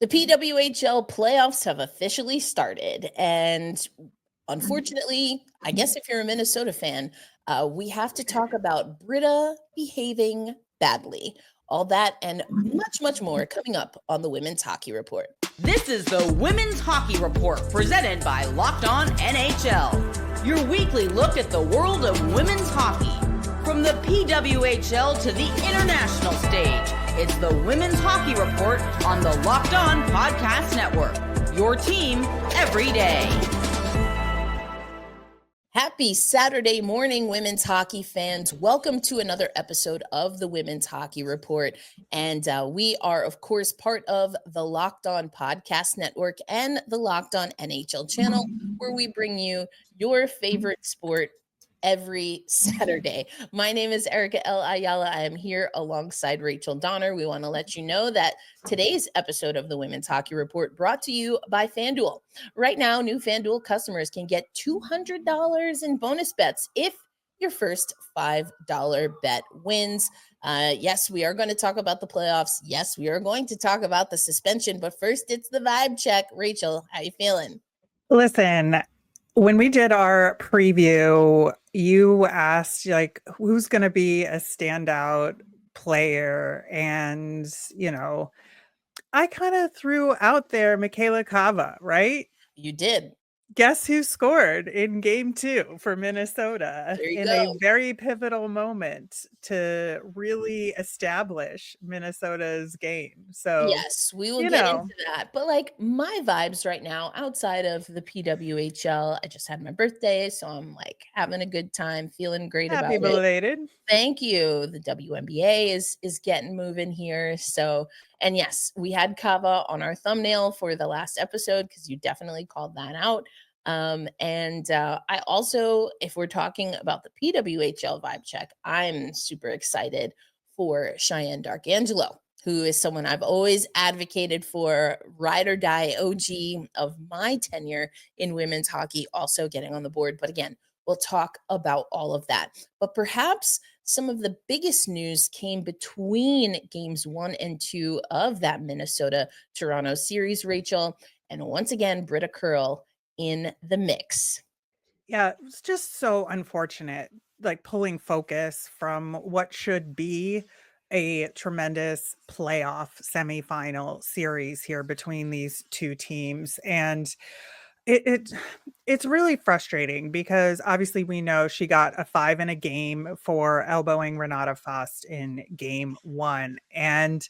The PWHL playoffs have officially started, and unfortunately, I guess if you're a Minnesota fan, we have to talk about Britta behaving badly. All that and much, much more coming up on the Women's Hockey Report. This is the Women's Hockey Report presented by Locked On NHL. Your weekly look at the world of women's hockey. From the PWHL to the international stage, it's the Women's Hockey Report on the Locked On Podcast Network. Your team every day. Happy Saturday morning, women's hockey fans. Welcome to another episode of the Women's Hockey Report. And we are, of course, part of the Locked On Podcast Network and the Locked On NHL channel, where we bring you your favorite sport every Saturday. My name is Erica L. Ayala. I am here alongside Rachel Donner. We want to let you know that today's episode of the Women's Hockey Report brought to you by FanDuel. Right now, new FanDuel customers can get $200 in bonus bets if your first $5 bet wins. Yes, we are going to talk about the playoffs. Yes, we are going to talk about the suspension. But first, it's the vibe check. Rachel, how you feeling? Listen, when we did our preview, you asked who's going to be a standout player, and I kind of threw out there Micaela Cava, right? You did. Guess who scored in game 2 for Minnesota in a very pivotal moment to really establish Minnesota's game. So yes, we will get into that. But my vibes right now outside of the PWHL, I just had my birthday, so I'm having a good time, feeling great about it. Happy belated. Thank you. The WNBA is getting moving here. So, and yes, we had Cava on our thumbnail for the last episode because you definitely called that out. I also, if we're talking about the PWHL vibe check, I'm super excited for Shiann Darkangelo, who is someone I've always advocated for, ride or die OG of my tenure in women's hockey, also getting on the board. But again, we'll talk about all of that. But perhaps some of the biggest news came between games 1 and 2 of that Minnesota-Toronto series, Rachel. And once again, Britta Curl in the mix. Yeah, it was just so unfortunate, pulling focus from what should be a tremendous playoff semifinal series here between these two teams. And it's really frustrating because obviously we know she got a 5 in a game for elbowing Renata Fast in game 1. And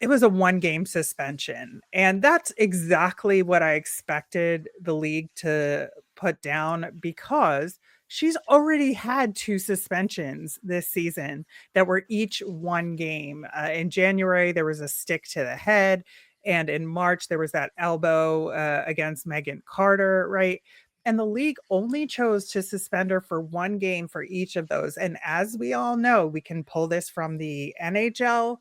it was a 1-game suspension. And that's exactly what I expected the league to put down, because she's already had 2 suspensions this season that were each 1 game. In January, there was a stick to the head. And in March, there was that elbow against Megan Carter, right? And the league only chose to suspend her for 1 game for each of those. And as we all know, we can pull this from the NHL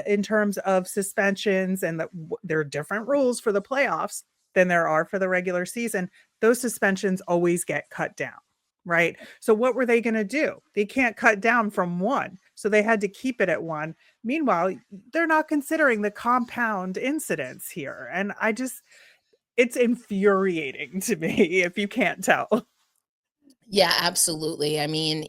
in terms of suspensions, and there are different rules for the playoffs than there are for the regular season. Those suspensions always get cut down, right? So what were they going to do? They can't cut down from 1. So they had to keep it at 1. Meanwhile, they're not considering the compound incidents here. And it's infuriating to me, if you can't tell. Yeah, absolutely. I mean,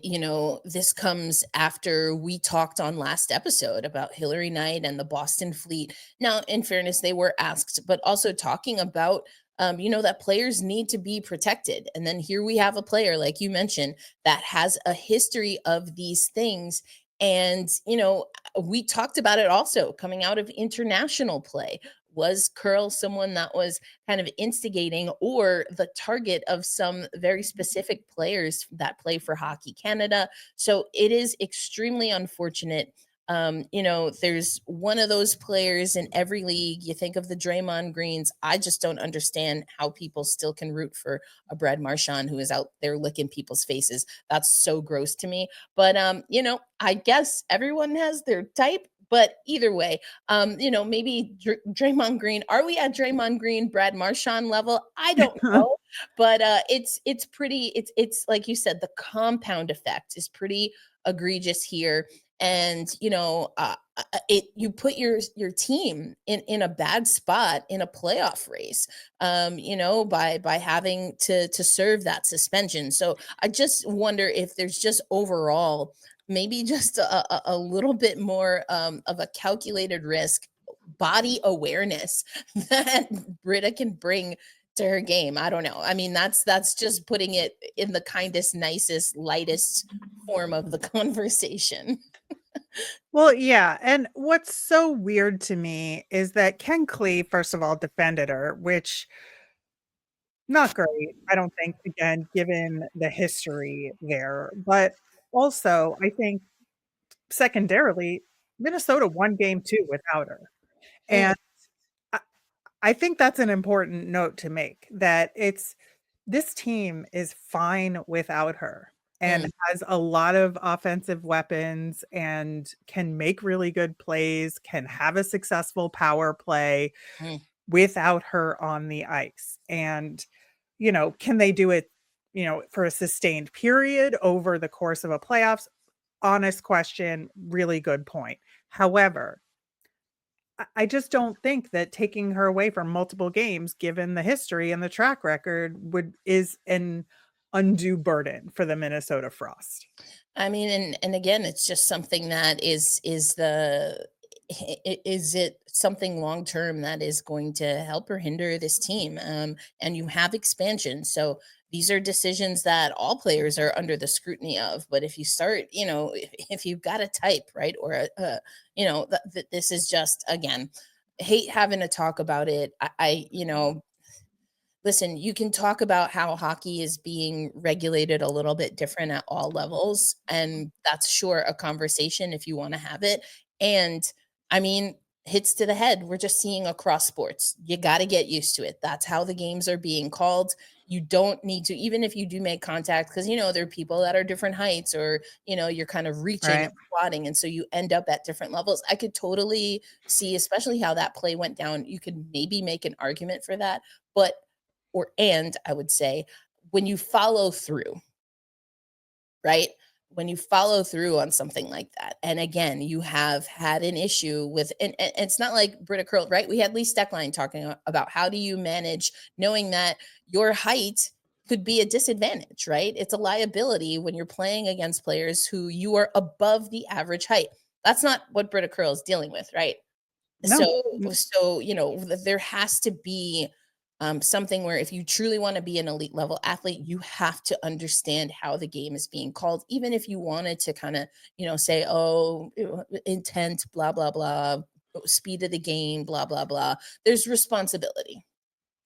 this comes after we talked on last episode about Hillary Knight and the Boston Fleet. Now, in fairness, they were asked, but also talking about, that players need to be protected. And then here we have a player, like you mentioned, that has a history of these things. And, we talked about it also coming out of international play. Was Curl someone that was kind of instigating or the target of some very specific players that play for Hockey Canada? So it is extremely unfortunate. There's one of those players in every league. You think of the Draymond Greens. I just don't understand how people still can root for a Brad Marchand who is out there licking people's faces. That's so gross to me. But, I guess everyone has their type. But either way, maybe Draymond Green. Are we at Draymond Green, Brad Marchand level? I don't know. But it's pretty. It's like you said, the compound effect is pretty egregious here. And you put your team in a bad spot in a playoff race, by having to serve that suspension. So I just wonder if there's just overall maybe just a little bit more of a calculated risk, body awareness that Britta can bring to her game. I don't know. I mean, that's just putting it in the kindest, nicest, lightest form of the conversation. Well, yeah, and what's so weird to me is that Ken Klee, first of all, defended her, which not great, I don't think, again, given the history there. But also, I think secondarily, Minnesota won game 2 without her. Mm, And I I think that's an important note to make, that it's this team is fine without her and mm, has a lot of offensive weapons and can make really good plays, can have a successful power play mm. without her on the ice. And, can they do it, for a sustained period over the course of a playoffs? Honest question, really good point. However, I just don't think that taking her away from multiple games, given the history and the track record, would is an undue burden for the Minnesota Frost. I mean, and again, it's just something that is it something long term that is going to help or hinder this team? And you have expansion, so these are decisions that all players are under the scrutiny of. But if you start, if you've got a type, right, or this is just, again, hate having to talk about it. Listen, you can talk about how hockey is being regulated a little bit different at all levels, and that's sure a conversation if you want to have it. And I mean, hits to the head, we're just seeing across sports. You got to get used to it. That's how the games are being called. You don't need to, even if you do make contact, because there are people that are different heights, or you're kind of reaching and Right. squatting, and so you end up at different levels. I could totally see, especially how that play went down. You could maybe make an argument for that, but and I would say, when you follow through, right? When you follow through on something like that, and again, you have had an issue with, and it's not like Britta Curl, right? We had Lee Stecklein talking about how do you manage knowing that your height could be a disadvantage, right? It's a liability when you're playing against players who you are above the average height. That's not what Britta Curl is dealing with, right? No. So there has to be something where if you truly want to be an elite level athlete, you have to understand how the game is being called. Even if you wanted to kind of, say, oh, intent, blah, blah, blah, speed of the game, blah, blah, blah. There's responsibility.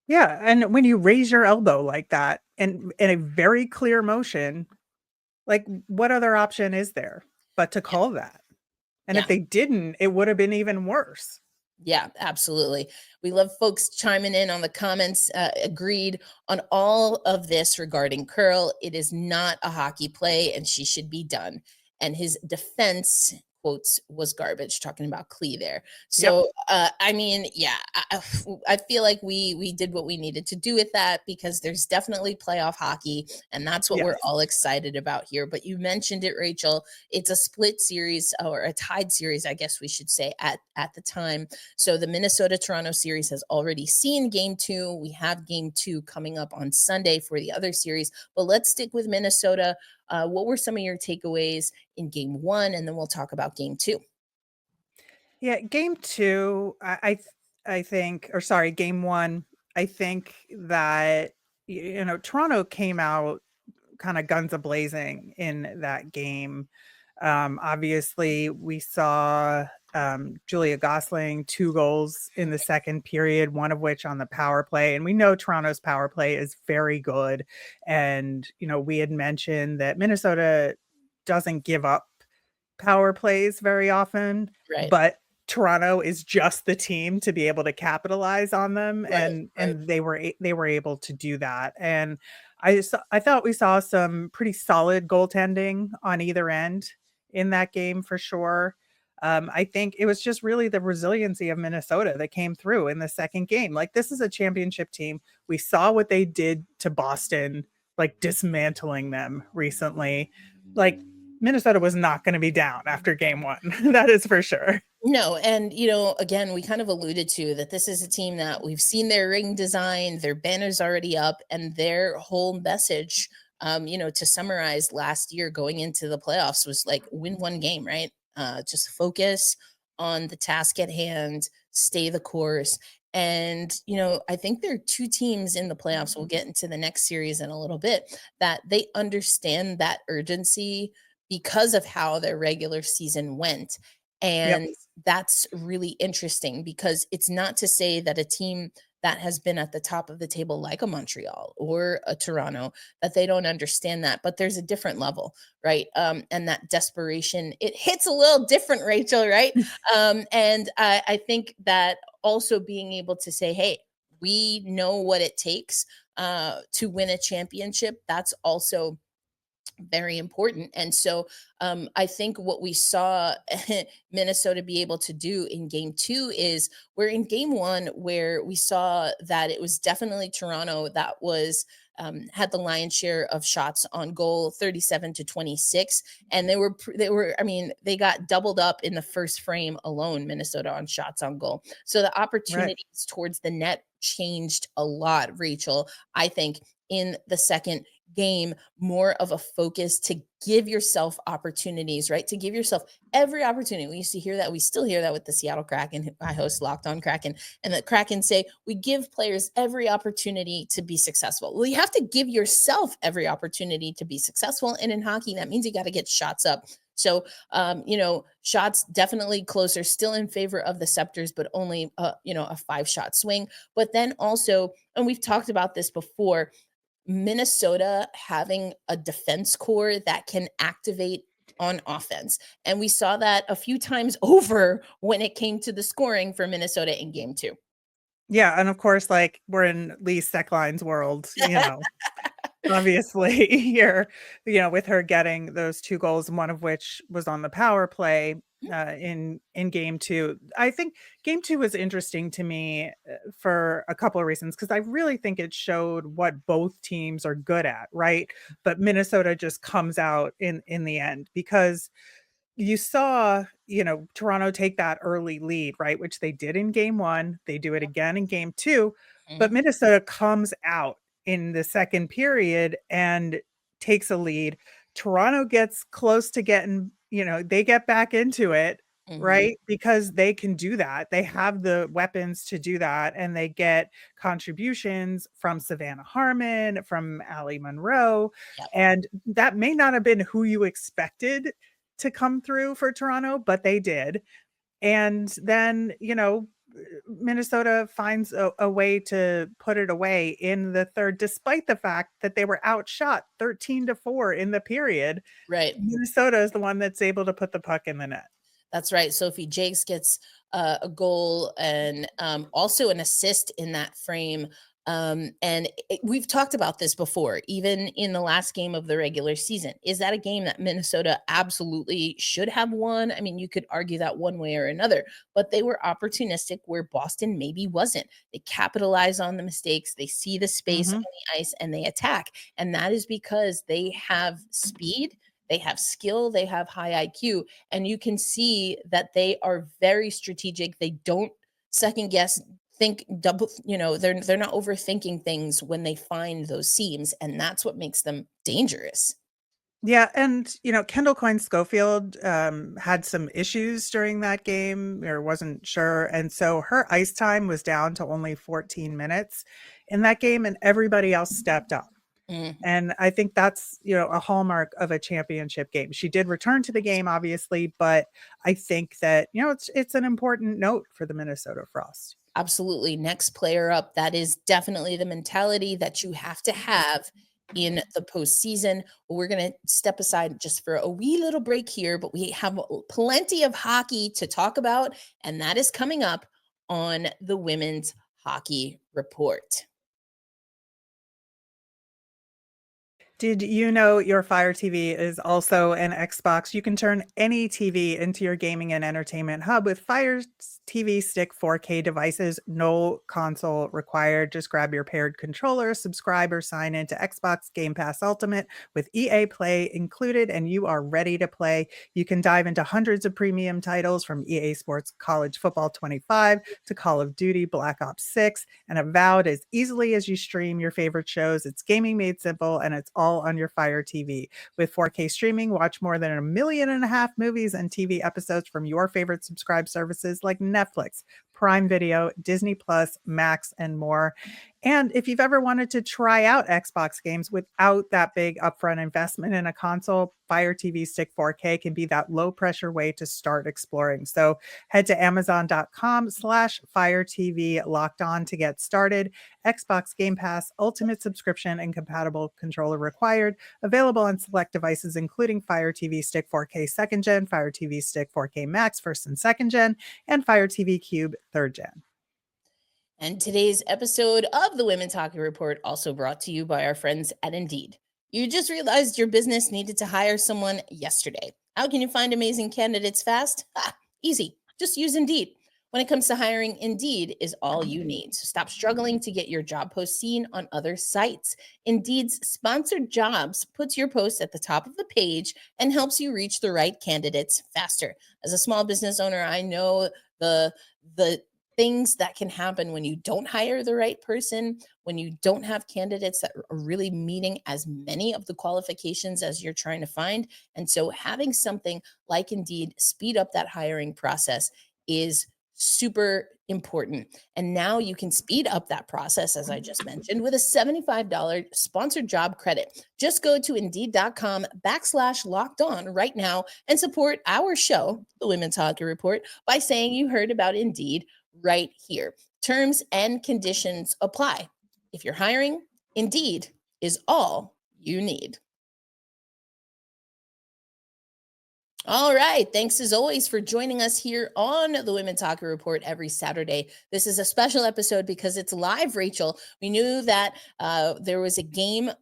Yeah, and when you raise your elbow like that and in a very clear motion, like, what other option is there but to Yeah. call that? And if Yeah. they didn't, it would have been even worse. Yeah, absolutely. We love folks chiming in on the comments. Agreed on all of this regarding Curl. It is not a hockey play, and she should be done. And his defense quotes was garbage. Talking about Clee there. Yep. So, I mean, yeah, I feel like we did what we needed to do with that, because there's definitely playoff hockey, and that's what we're Yes. all excited about here. But you mentioned it, Rachel. It's a split series, or a tied series, I guess we should say, at the time. So the Minnesota Toronto series has already seen game 2. We have game 2 coming up on Sunday for the other series. But let's stick with Minnesota. What were some of your takeaways in game 1? And then we'll talk about game 2. Yeah, game 2, I think, or sorry, game 1, I think that, Toronto came out kinda guns a-blazing in that game. Obviously, we saw, Julia Gosling, 2 goals in the second period, one of which on the power play, and we know Toronto's power play is very good, and, we had mentioned that Minnesota doesn't give up power plays very often, Right, but Toronto is just the team to be able to capitalize on them, right, right. and they were able to do that. And I thought we saw some pretty solid goaltending on either end in that game for sure. I think it was just really the resiliency of Minnesota that came through in the second game. Like, this is a championship team. We saw what they did to Boston, like dismantling them recently. Like, Minnesota was not going to be down after game one. That is for sure. No, and again, we kind of alluded to that this is a team that we've seen their ring design, their banner's already up, and their whole message, to summarize last year going into the playoffs was like win one game, right? Just focus on the task at hand, stay the course. And, I think there are two teams in the playoffs. We'll get into the next series in a little bit that they understand that urgency because of how their regular season went. Yep. And that's really interesting because it's not to say that a team that has been at the top of the table like a Montreal or a Toronto that they don't understand that, but there's a different level, right? And that desperation, it hits a little different, Rachel, right? And I think that also being able to say, hey, we know what it takes to win a championship, that's also very important. And so I think what we saw Minnesota be able to do in game two is we're in game one where we saw that it was definitely Toronto that was had the lion's share of shots on goal, 37-26. And they got doubled up in the first frame alone, Minnesota, on shots on goal. So the opportunities towards the net changed a lot, Rachel, I think, in the second game, more of a focus to give yourself opportunities, right? To give yourself every opportunity. We used to hear that. We still hear that with the Seattle Kraken. I host Locked On Kraken, and the Kraken say, we give players every opportunity to be successful. Well, you have to give yourself every opportunity to be successful. And in hockey, that means you got to get shots up. So, shots definitely closer, still in favor of the Scepters, but only, a 5-shot swing. But then also, and we've talked about this before, Minnesota having a defense core that can activate on offense. And we saw that a few times over when it came to the scoring for Minnesota in game two. Yeah. And of course, like we're in Lee Stecklein's world, obviously here, with her getting those 2 goals, one of which was on the power play in game two. I think game two was interesting to me for a couple of reasons, because I really think it showed what both teams are good at, right? But Minnesota just comes out in the end, because you saw, Toronto take that early lead, right? Which they did in game one. They do it again in game two, but Mhm. Minnesota comes out in the second period and takes a lead. Toronto gets close to getting, they get back into it, Mhm. right? Because they can do that. They have the weapons to do that. And they get contributions from Savannah Harmon, from Allie Monroe. Yep. And that may not have been who you expected to come through for Toronto, but they did. And then, Minnesota finds a way to put it away in the third, despite the fact that they were outshot 13-4 in the period. Right. Minnesota is the one that's able to put the puck in the net. That's right. Sophie Jakes gets a goal and also an assist in that frame. We've talked about this before, even in the last game of the regular season. Is that a game that Minnesota absolutely should have won? I mean, you could argue that one way or another, but they were opportunistic where Boston maybe wasn't. They capitalize on the mistakes, they see the space on Mhm. the ice, and they attack. And that is because they have speed. They have skill, they have high IQ, and you can see that they are very strategic. They don't second guess, think double, they're not overthinking things when they find those seams, and that's what makes them dangerous. Yeah, and, Kendall Coyne-Schofield, had some issues during that game, or wasn't sure, and so her ice time was down to only 14 minutes in that game, and everybody else stepped up. Mhm. And I think that's, a hallmark of a championship game. She did return to the game, obviously, but I think that, it's an important note for the Minnesota Frost. Absolutely. Next player up. That is definitely the mentality that you have to have in the postseason. We're going to step aside just for a wee little break here, but we have plenty of hockey to talk about, and that is coming up on the Women's Hockey Report. Did you know your Fire TV is also an Xbox? You can turn any TV into your gaming and entertainment hub with Fire TV Stick 4K devices. No console required. Just grab your paired controller, subscribe, or sign into Xbox Game Pass Ultimate with EA Play included, and you are ready to play. You can dive into hundreds of premium titles from EA Sports College Football 25 to Call of Duty Black Ops 6 and Avowed as easily as you stream your favorite shows. It's gaming made simple, and it's all on your Fire TV. With 4K streaming, watch more than 1.5 million movies and TV episodes from your favorite subscribed services like Netflix, Prime Video, Disney Plus, Max, and more. And if you've ever wanted to try out Xbox games without that big upfront investment in a console, Fire TV Stick 4K can be that low pressure way to start exploring. So head to amazon.com/Fire TV locked on to get started. Xbox Game Pass, Ultimate subscription and compatible controller required. Available on select devices, including Fire TV Stick 4K 2nd Gen, Fire TV Stick 4K Max 1st and 2nd Gen, and Fire TV Cube 3rd Gen. And today's episode of the Women's Hockey Report also brought to you by our friends at Indeed. You just realized your business needed to hire someone yesterday. How can you find amazing candidates fast? Easy. Just use Indeed. When it comes to hiring, Indeed is all you need. So stop struggling to get your job post seen on other sites. Indeed's sponsored jobs puts your post at the top of the page and helps you reach the right candidates faster. As a small business owner, I know the things that can happen when you don't hire the right person, when you don't have candidates that are really meeting as many of the qualifications as you're trying to find. And so having something like Indeed speed up that hiring process is super important. And now you can speed up that process, as I just mentioned, with a $75 sponsored job credit. Just go to Indeed.com/locked on right now and support our show, the Women's Hockey Report, by saying you heard about Indeed right here. Terms and conditions apply. If you're hiring, Indeed is all you need. All right. Thanks as always for joining us here on the Women's Hockey Report every Saturday. This is a special episode because it's live, Rachel. We knew that there was a game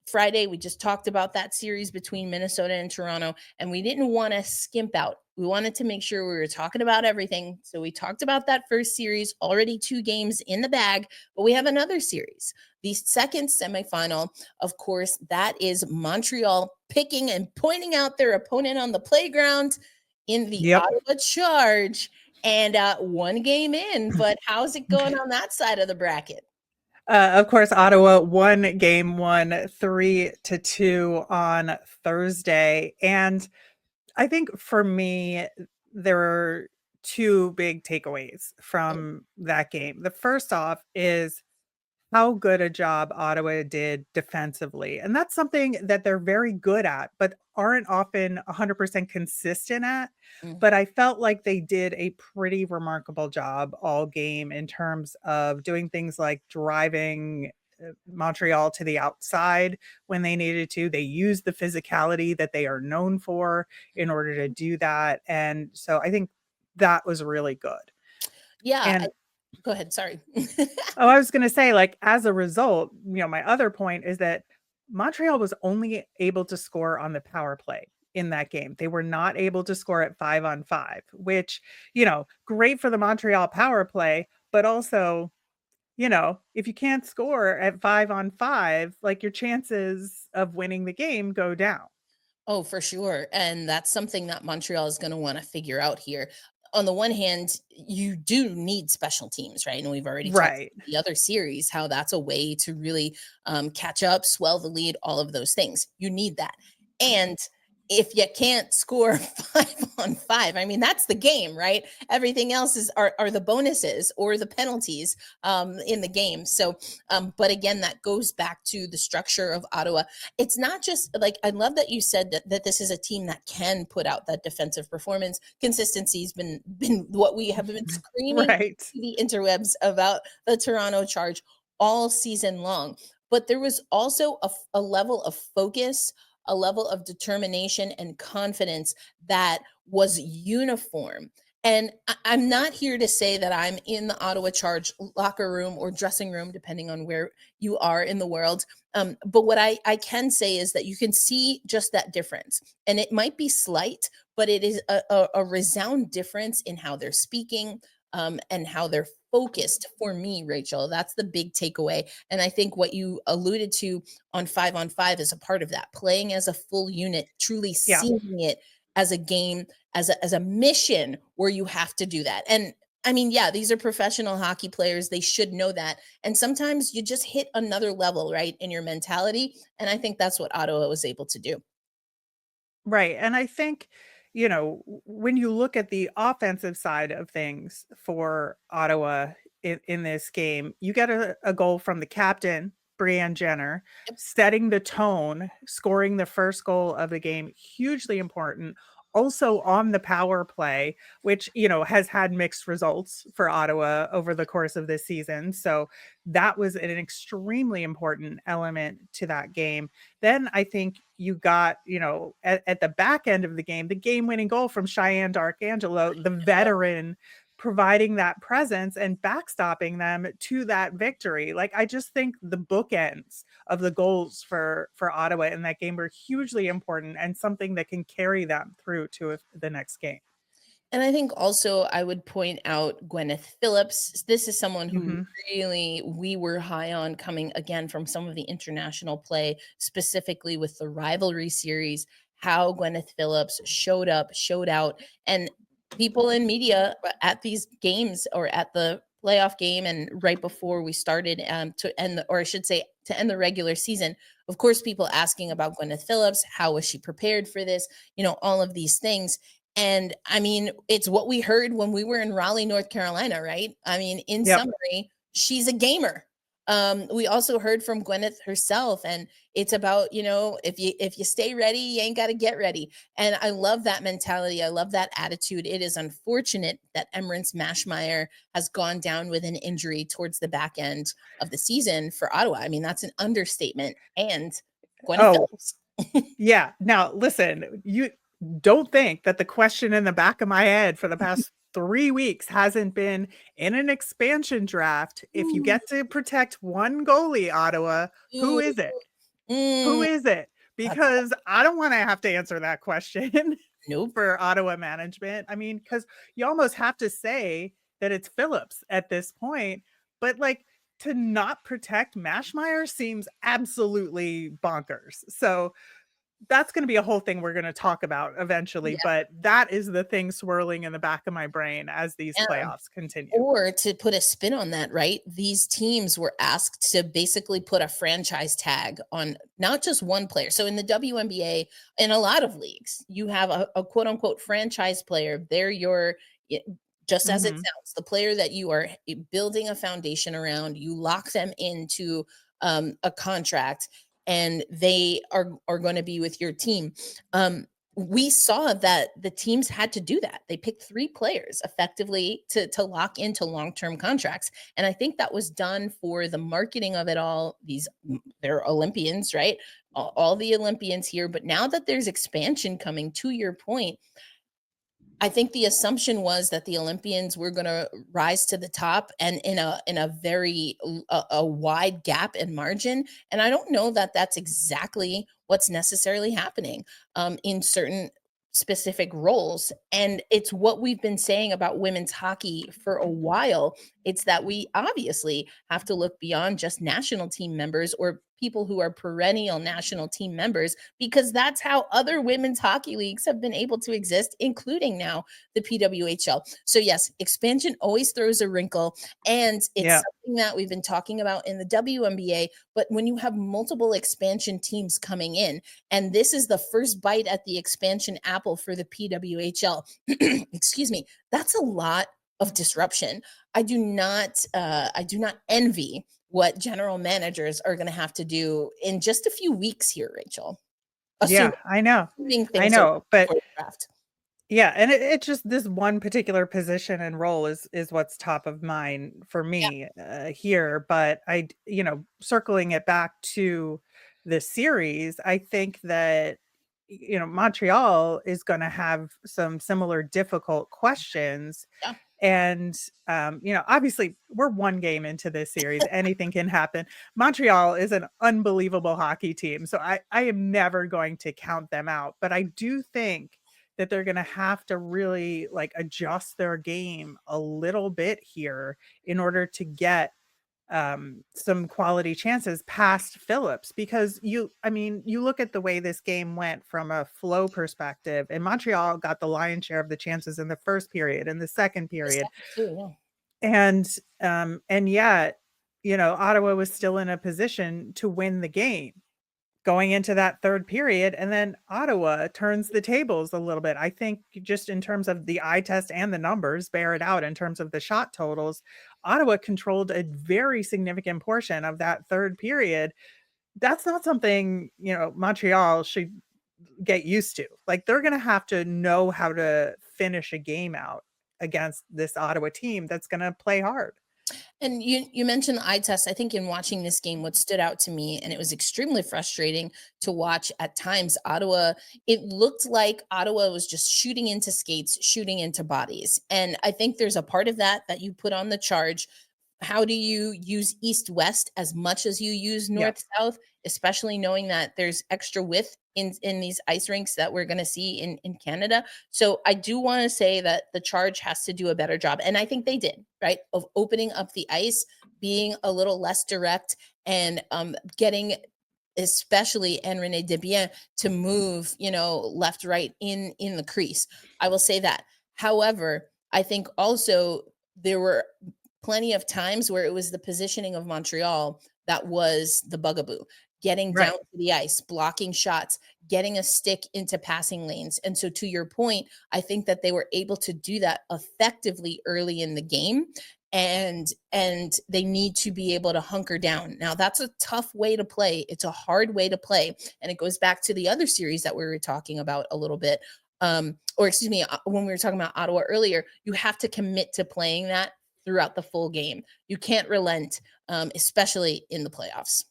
Friday. We just talked about that series between Minnesota and Toronto, and we didn't want to skimp out. We wanted to make sure we were talking about everything. So we talked about that first series, already 2 games in the bag, but we have another series. The second semifinal, of course, that is Montreal picking and pointing out their opponent on the playground in the Ottawa Charge, and 1 game in. But how's it going on that side of the bracket? Of course, Ottawa won game 1, 3-2 on Thursday. And I think for me, there are 2 big takeaways from that game. The first off is how good a job Ottawa did defensively. And that's something that they're very good at, but aren't often 100% consistent at. But I felt like they did a pretty remarkable job all game in terms of doing things like driving Montreal to the outside when they needed to. They used the physicality that they are known for in order to do that. And so I think that was really good. Yeah. And go ahead. Sorry. I was going to say, like, as a result, my other point is that Montreal was only able to score on the power play in that game. They were not able to score at 5-on-5, which, great for the Montreal power play, but also, if you can't score at 5-on-5, like, your chances of winning the game go down. Oh, for sure. And that's something that Montreal is going to want to figure out here. On the one hand, you do need special teams, right? And we've already talked about the other series, how that's a way to really catch up, swell the lead, all of those things. You need that. And if you can't score 5-on-5, I mean, that's the game, right? Everything else are the bonuses or the penalties in the game. So, but again, that goes back to the structure of Ottawa. It's not just like, I love that you said that this is a team that can put out that defensive performance. Consistency has been what we have been screaming to the interwebs about the Toronto Charge all season long. But there was also a level of focus, a level of determination and confidence that was uniform. And I'm not here to say that I'm in the Ottawa Charge locker room or dressing room, depending on where you are in the world. But what I can say is that you can see just that difference. And it might be slight, but it is a resound difference in how they're speaking, and how they're focused. For me, Rachel, that's the big takeaway. And I think what you alluded to on 5 is a part of that, playing as a full unit, truly Yeah. seeing it as a game, as a mission where you have to do that. And I mean, yeah, these are professional hockey players. They should know that. And sometimes you just hit another level, right, in your mentality. And I think that's what Ottawa was able to do. Right. And I think, when you look at the offensive side of things for Ottawa in this game, you get a goal from the captain, Brianne Jenner, Yep. setting the tone, scoring the first goal of the game, hugely important. Also on the power play, which, has had mixed results for Ottawa over the course of this season. So that was an extremely important element to that game. Then I think you got, at the back end of the game winning goal from Shiann Darkangelo, the veteran, providing that presence and backstopping them to that victory. Like, I just think the bookends of the goals for Ottawa in that game were hugely important and something that can carry them through to the next game. And I think also I would point out Gwyneth Philips. This is someone who Mhm. really we were high on, coming again from some of the international play, specifically with the rivalry series, how Gwyneth Philips showed up, showed out. And people in media at these games, or at the playoff game and right before we started, to end or I should say to end the regular season, of course, people asking about Gwyneth Philips, how was she prepared for this, all of these things. And I mean, it's what we heard when we were in Raleigh, North Carolina, right? I mean, in Yep. summary, she's a gamer. We also heard from Gwyneth herself, and it's about, if you stay ready, you ain't got to get ready. And I love that mentality. I love that attitude. It is unfortunate that Emrance Mashmeyer has gone down with an injury towards the back end of the season for Ottawa. I mean, that's an understatement. And Gwyneth Oh, Phillips. yeah. Now, listen, you don't think that the question in the back of my head for the past 3 weeks hasn't been, in an expansion draft, if you Ooh, get to protect one goalie, Ottawa, who ooh, is it? Who mm, is it? that's Because I don't wanna have to answer that question nope. for Ottawa management. I mean, because you almost have to say that it's Phillips at this point, but, like, to not protect Mashmeyer seems absolutely bonkers. So that's gonna be a whole thing we're gonna talk about eventually, Yeah. but that is the thing swirling in the back of my brain as these Yeah. playoffs continue. Or to put a spin on that, right? These teams were asked to basically put a franchise tag on not just one player. So in the WNBA, in a lot of leagues, you have a quote unquote franchise player. They're your, y- just as it Mhm. sounds, the player that you are building a foundation around. You lock them into a contract, and they are going to be with your team. We saw that the teams had to do that. They picked 3 players effectively to lock into long-term contracts. And I think that was done for the marketing of it all. They're Olympians, right? All the Olympians here. But now that there's expansion coming, to your point, I think the assumption was that the Olympians were going to rise to the top, and in a very a wide gap in margin. And I don't know that that's exactly what's necessarily happening in certain specific roles. And it's what we've been saying about women's hockey for a while. It's that we obviously have to look beyond just national team members or people who are perennial national team members, because that's how other women's hockey leagues have been able to exist, including now the PWHL. So, yes, expansion always throws a wrinkle, and it's Yeah. something that we've been talking about in the WNBA. But when you have multiple expansion teams coming in, and this is the first bite at the expansion apple for the PWHL, excuse me, that's a lot of disruption. I do not envy what general managers are going to have to do in just a few weeks here, Rachel. Yeah, Assuming, I know. assuming I things are know, but before the draft. yeah, and it just this one particular position and role is what's top of mind for Yeah. me, here, but circling it back to the series, I think that Montreal is going to have some similar difficult questions. Yeah. And, obviously we're one game into this series. Anything can happen. Montreal is an unbelievable hockey team. So I am never going to count them out. But I do think that they're going to have to really like adjust their game a little bit here in order to get some quality chances past Phillips, because you look at the way this game went from a flow perspective, and Montreal got the lion's share of the chances in the first period and the second The period. second too, yeah. And yet, Ottawa was still in a position to win the game going into that third period, and then Ottawa turns the tables a little bit. I think just in terms of the eye test and the numbers bear it out in terms of the shot totals. Ottawa controlled a very significant portion of that third period. That's not something, Montreal should get used to. Like, they're going to have to know how to finish a game out against this Ottawa team that's going to play hard. And you mentioned the eye test. I think in watching this game, what stood out to me, and it was extremely frustrating to watch at times, Ottawa, it looked like Ottawa was just shooting into skates, shooting into bodies. And I think there's a part of that you put on the Charge. How do you use east-west as much as you use Yeah. north-south, especially knowing that there's extra width in these ice rinks that we're going to see in Canada? So I do want to say that the Charge has to do a better job. And I think they did, right? Of opening up the ice, being a little less direct, and getting especially Rene Desbiens to move, left, right in the crease. I will say that. However, I think also there were plenty of times where it was the positioning of Montreal that was the bugaboo, getting Right. down to the ice, blocking shots, getting a stick into passing lanes. And so to your point, I think that they were able to do that effectively early in the game. And they need to be able to hunker down. Now, that's a tough way to play. It's a hard way to play. And it goes back to the other series that we were talking about a little bit. Or excuse me, when we were talking about Ottawa earlier, you have to commit to playing that throughout the full game. You can't relent, especially in the playoffs.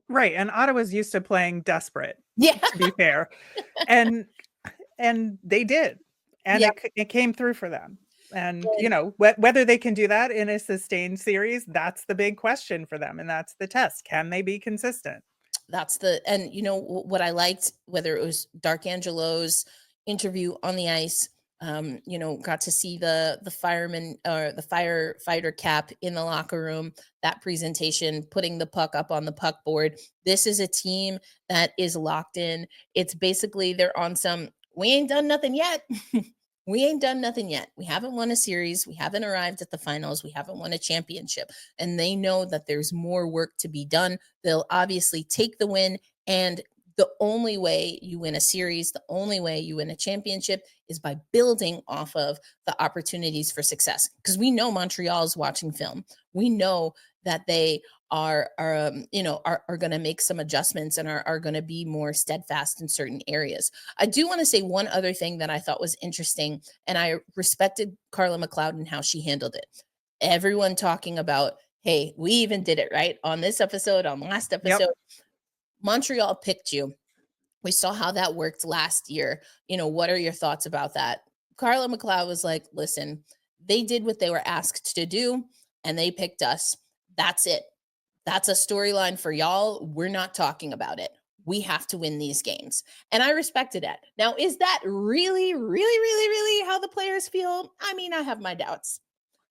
Right. And Ottawa's used to playing desperate, Yeah. to be fair. And they did. And Yeah. it came through for them. And, And whether they can do that in a sustained series, that's the big question for them. And that's the test. Can they be consistent? and what I liked, whether it was Darkangelo's interview on the ice, got to see the fireman or the firefighter cap in the locker room, that presentation, putting the puck up on the puck board. This is a team that is locked in. It's basically they're on some, we ain't done nothing yet. We ain't done nothing yet. We haven't won a series. We haven't arrived at the finals. We haven't won a championship. And they know that there's more work to be done. They'll obviously take the win. And the only way you win a series, the only way you win a championship is by building off of the opportunities for success. Because we know Montreal is watching film. We know that they are going to make some adjustments and are going to be more steadfast in certain areas. I do want to say one other thing that I thought was interesting, and I respected Carla McLeod and how she handled it. Everyone talking about, hey, we even did it right on this episode, on last episode. Yep. Montreal picked you. We saw how that worked last year. What are your thoughts about that? Carla McLeod was like, listen, they did what they were asked to do, and they picked us. That's it. That's a storyline for y'all. We're not talking about it. We have to win these games. And I respected that. Now, is that really, really, really, really how the players feel? I mean, I have my doubts.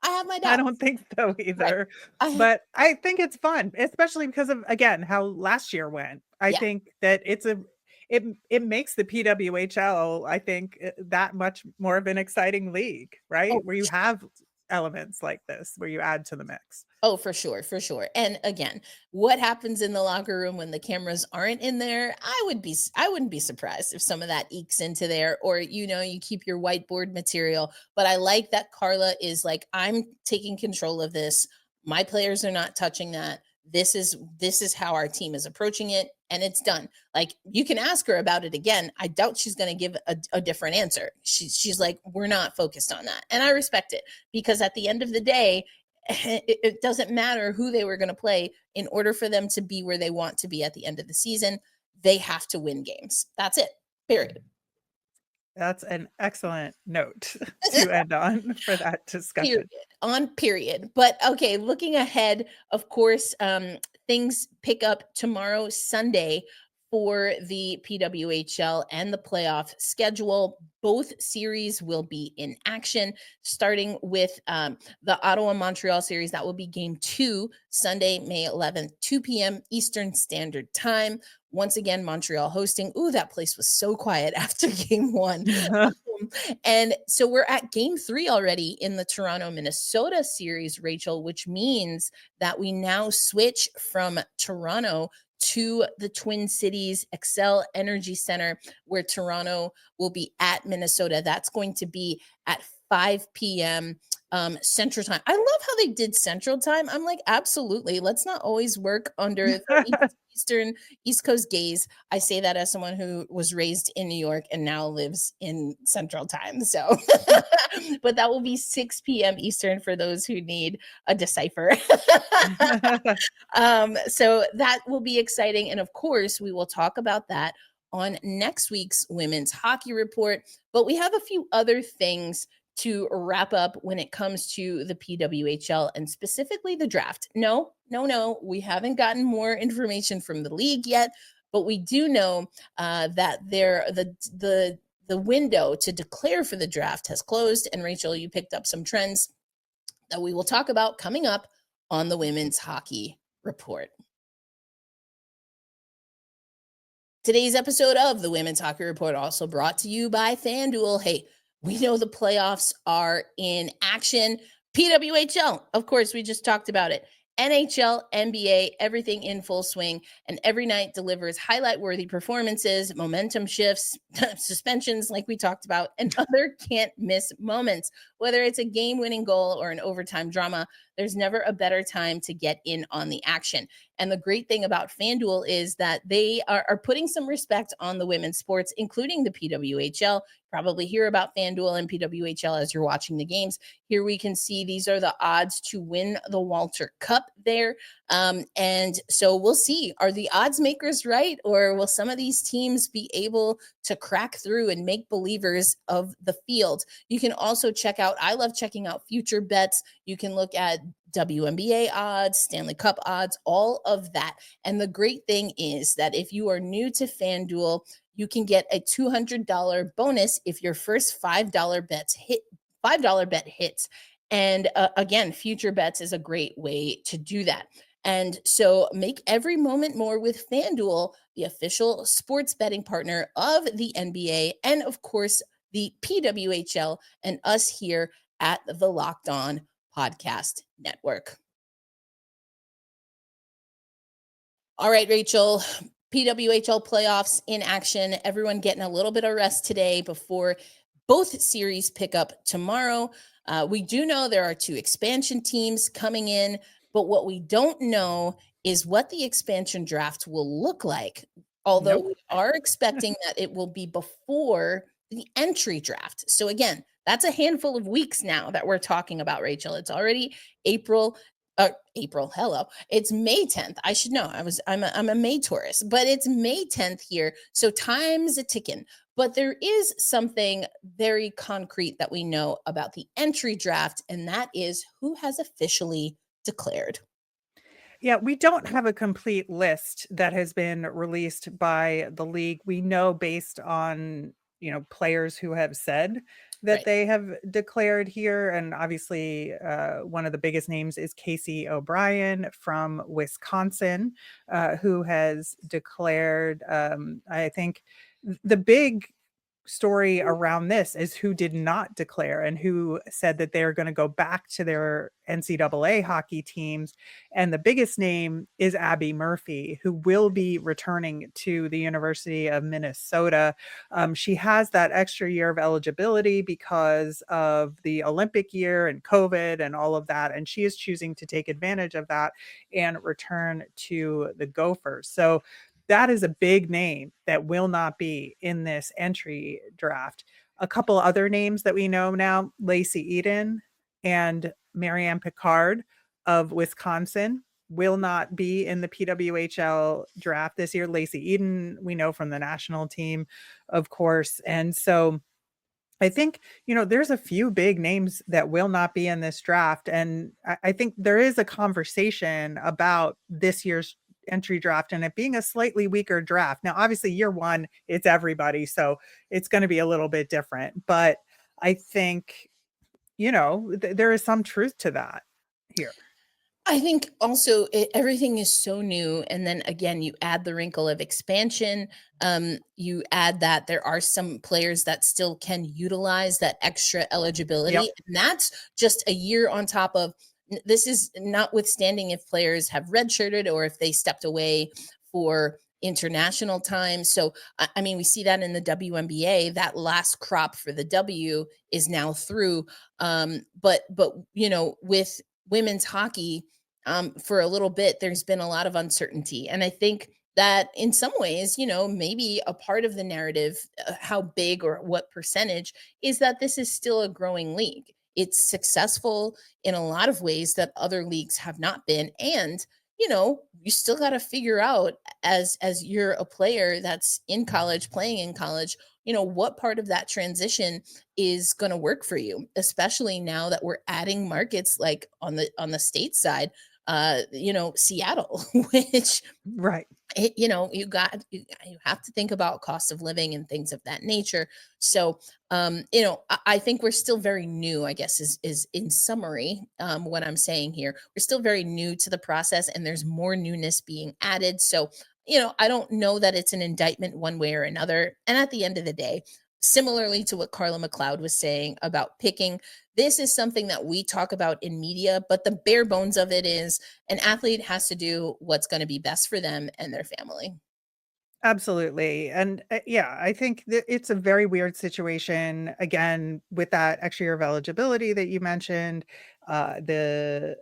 I don't think so either. Right. But I think it's fun, especially because of, again, how last year went. I think that it makes the PWHL, I think, that much more of an exciting league, right? Where you have elements like this, where you add to the mix. Oh, for sure, for sure. And again, what happens in the locker room when the cameras aren't in there? I wouldn't be surprised if some of that ekes into there, or you keep your whiteboard material. But I like that Carla is like, I'm taking control of this. My players are not touching that. This is how our team is approaching it, and it's done. Like, you can ask her about it again. I doubt she's going to give a different answer. She's like, we're not focused on that. And I respect it, because at the end of the day, it doesn't matter who they were going to play. In order for them to be where they want to be at the end of the season, they have to win games. That's it. Period. That's an excellent note to end on for that discussion. Period. But okay, looking ahead, of course, things pick up tomorrow, Sunday, for the PWHL and the playoff schedule. Both series will be in action, starting with the Ottawa Montreal series. That will be game 2, Sunday, May 11th, 2 p.m. Eastern Standard Time. Once again, Montreal hosting. Ooh, that place was so quiet after game 1. And so we're at game 3 already in the Toronto, Minnesota series, Rachel, which means that we now switch from Toronto to the Twin Cities Xcel Energy Center, where Toronto will be at Minnesota. That's going to be at 5 p.m. Central Time. I love how they did Central Time. I'm like, absolutely. Let's not always work under the East Coast gaze. I say that as someone who was raised in New York and now lives in Central Time. So, but that will be 6 p.m. Eastern for those who need a decipher. So that will be exciting. And of course, we will talk about that on next week's Women's Hockey Report. But we have a few other things to wrap up when it comes to the PWHL and specifically the draft. No, we haven't gotten more information from the league yet, but we do know that the window to declare for the draft has closed. And Rachel, you picked up some trends that we will talk about coming up on the Women's Hockey Report. Today's episode of the Women's Hockey Report also brought to you by FanDuel. Hey, we know the playoffs are in action. PWHL, of course, we just talked about it. NHL, NBA, everything in full swing, and every night delivers highlight-worthy performances, momentum shifts, suspensions like we talked about, and other can't-miss moments. Whether it's a game-winning goal or an overtime drama, there's never a better time to get in on the action. And the great thing about FanDuel is that they are putting some respect on the women's sports, including the PWHL. Probably hear about FanDuel and PWHL as you're watching the games. Here we can see these are the odds to win the Walter Cup there. And so we'll see, are the odds makers right? Or will some of these teams be able to crack through and make believers of the field? You can also check out, I love checking out future bets. You can look at WNBA odds, Stanley Cup odds, all of that. And the great thing is that if you are new to FanDuel, you can get a $200 bonus if your first $5 bet hits. And again, future bets is a great way to do that. And so make every moment more with FanDuel, the official sports betting partner of the NBA, and of course, the PWHL and us here at the Locked On Podcast Network. All right, Rachel, PWHL playoffs in action. Everyone getting a little bit of rest today before both series pick up tomorrow. We do know there are 2 expansion teams coming in, but what we don't know is what the expansion draft will look like. Although we are expecting that it will be before the entry draft. So again, that's a handful of weeks now that we're talking about, Rachel. It's already April. Hello. It's May 10th. I should know. I'm a May tourist, but it's May 10th here. So time's a ticking. But there is something very concrete that we know about the entry draft, and that is who has officially declared. Yeah, we don't have a complete list that has been released by the league. We know based on, players who have said that Right. they have declared here. And obviously, one of the biggest names is Casey O'Brien from Wisconsin, who has declared. I think the big story around this is who did not declare and who said that they're going to go back to their NCAA hockey teams. And the biggest name is Abbey Murphy, who will be returning to the University of Minnesota. She has that extra year of eligibility because of the Olympic year and COVID and all of that. And she is choosing to take advantage of that and return to the Gophers. So that is a big name that will not be in this entry draft. A couple other names that we know now, Lacey Eden and Marianne Picard of Wisconsin. will not be in the PWHL draft this year. Lacey Eden, we know from the national team, of course. And so I think, there's a few big names that will not be in this draft. And I think there is a conversation about this year's entry draft and it being a slightly weaker draft. Now, obviously, year one, it's everybody. So it's going to be a little bit different. But I think, there is some truth to that here. I think also everything is so new. And then again, you add the wrinkle of expansion. You add that there are some players that still can utilize that extra eligibility. Yep. And that's just a year on top of this, is notwithstanding if players have redshirted or if they stepped away for international time. So, I mean, we see that in the WNBA, that last crop for the W is now through. But with women's hockey, for a little bit, there's been a lot of uncertainty. And I think that in some ways, maybe a part of the narrative, how big or what percentage, is that this is still a growing league. It's successful in a lot of ways that other leagues have not been. And, you still got to figure out as you're a player that's in college, playing in college, what part of that transition is going to work for you, especially now that we're adding markets like on the state side, Seattle, which Right. you have to think about cost of living and things of that nature. So, I think we're still very new, I guess is in summary, what I'm saying here. We're still very new to the process and there's more newness being added. So, I don't know that it's an indictment one way or another. And at the end of the day, similarly to what Carla McLeod was saying about picking, this is something that we talk about in media, but the bare bones of it is an athlete has to do what's going to be best for them and their family. Absolutely. And yeah, I think that it's a very weird situation. Again, with that extra year of eligibility that you mentioned, the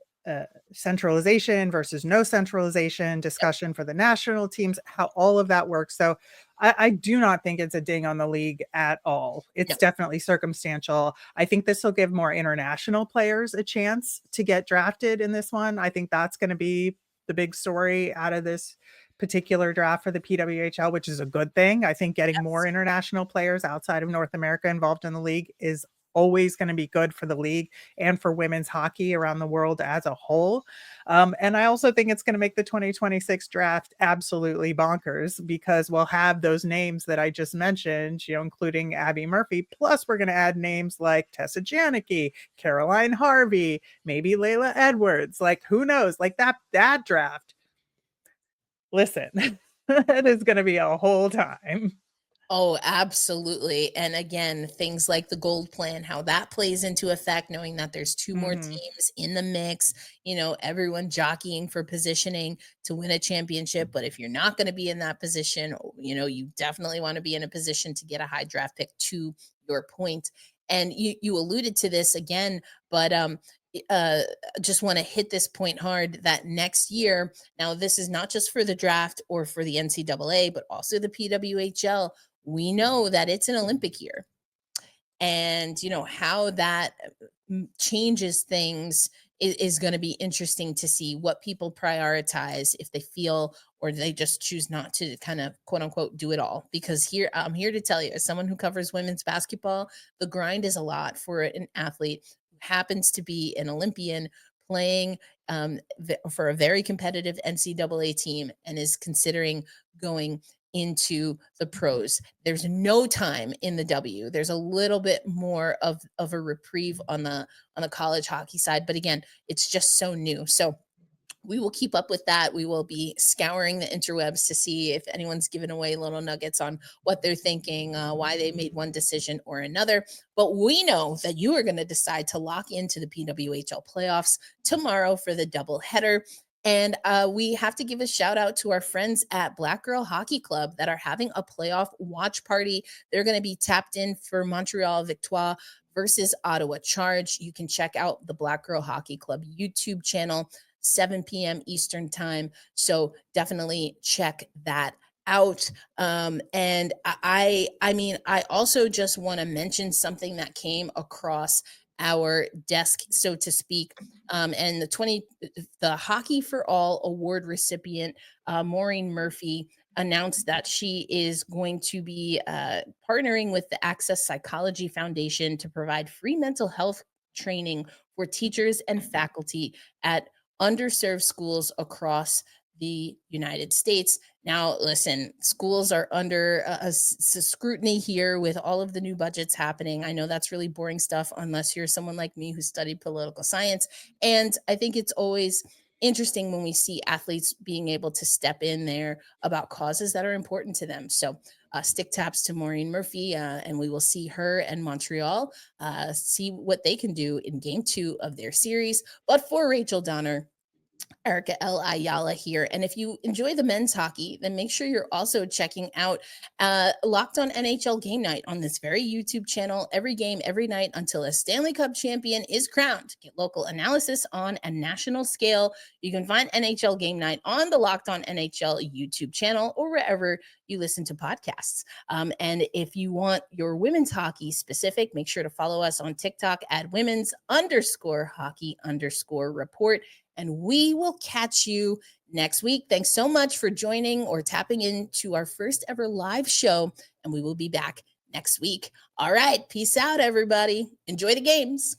centralization versus no centralization discussion for the national teams, how all of that works. So I do not think it's a ding on the league at all. It's No. definitely circumstantial. I think this will give more international players a chance to get drafted in this one. I think that's going to be the big story out of this particular draft for the PWHL, which is a good thing. I think getting more Yes. international players outside of North America involved in the league is always going to be good for the league and for women's hockey around the world as a whole. And I also think it's going to make the 2026 draft absolutely bonkers because we'll have those names that I just mentioned, including Abby Murphy. Plus, we're going to add names like Tessa Janicki, Caroline Harvey, maybe Layla Edwards. Like, who knows? Like that draft. Listen, it is going to be a whole time. Oh, absolutely. And again, things like the gold plan, how that plays into effect, knowing that there's two more Mhm. teams in the mix, everyone jockeying for positioning to win a championship. But if you're not going to be in that position, you definitely want to be in a position to get a high draft pick, to your point. And you alluded to this again, but uh just want to hit this point hard that next year, now this is not just for the draft or for the NCAA, but also the PWHL. We know that it's an Olympic year, and how that changes things is going to be interesting to see what people prioritize, if they feel or they just choose not to kind of quote unquote do it all. Because here, I'm here to tell you, as someone who covers women's basketball, the grind is a lot for an athlete who happens to be an Olympian playing for a very competitive NCAA team and is considering going into the pros. There's no time in the W. There's a little bit more of a reprieve on the college hockey side, but again, it's just so new. So we will keep up with that. We will be scouring the interwebs to see if anyone's given away little nuggets on what they're thinking, why they made one decision or another. But we know that you are going to decide to lock into the PWHL playoffs tomorrow for the doubleheader. And we have to give a shout out to our friends at Black Girl Hockey Club that are having a playoff watch party. They're going to be tapped in for Montreal Victoire versus Ottawa Charge. You can check out the Black Girl Hockey Club YouTube channel, 7 p.m. Eastern time. So definitely check that out. And I mean, I also just want to mention something that came across our desk, so to speak. And the Hockey for All award recipient, Maureen Murphy, announced that she is going to be partnering with the Access Psychology Foundation to provide free mental health training for teachers and faculty at underserved schools across the United States. Now, listen, schools are under scrutiny here with all of the new budgets happening. I know that's really boring stuff unless you're someone like me who studied political science. And I think it's always interesting when we see athletes being able to step in there about causes that are important to them. So, stick taps to Maureen Murphy, and we will see her and Montreal see what they can do in game 2 of their series. But for Rachel Donner, Erica L. Ayala here. And if you enjoy the men's hockey, then make sure you're also checking out Locked On NHL Game Night on this very YouTube channel every game, every night until a Stanley Cup champion is crowned. Get local analysis on a national scale. You can find NHL Game Night on the Locked On NHL YouTube channel or wherever you listen to podcasts. And if you want your women's hockey specific, make sure to follow us on TikTok at women's_hockey_report. And we will catch you next week. Thanks so much for joining or tapping into our first ever live show. And we will be back next week. All right. Peace out, everybody. Enjoy the games.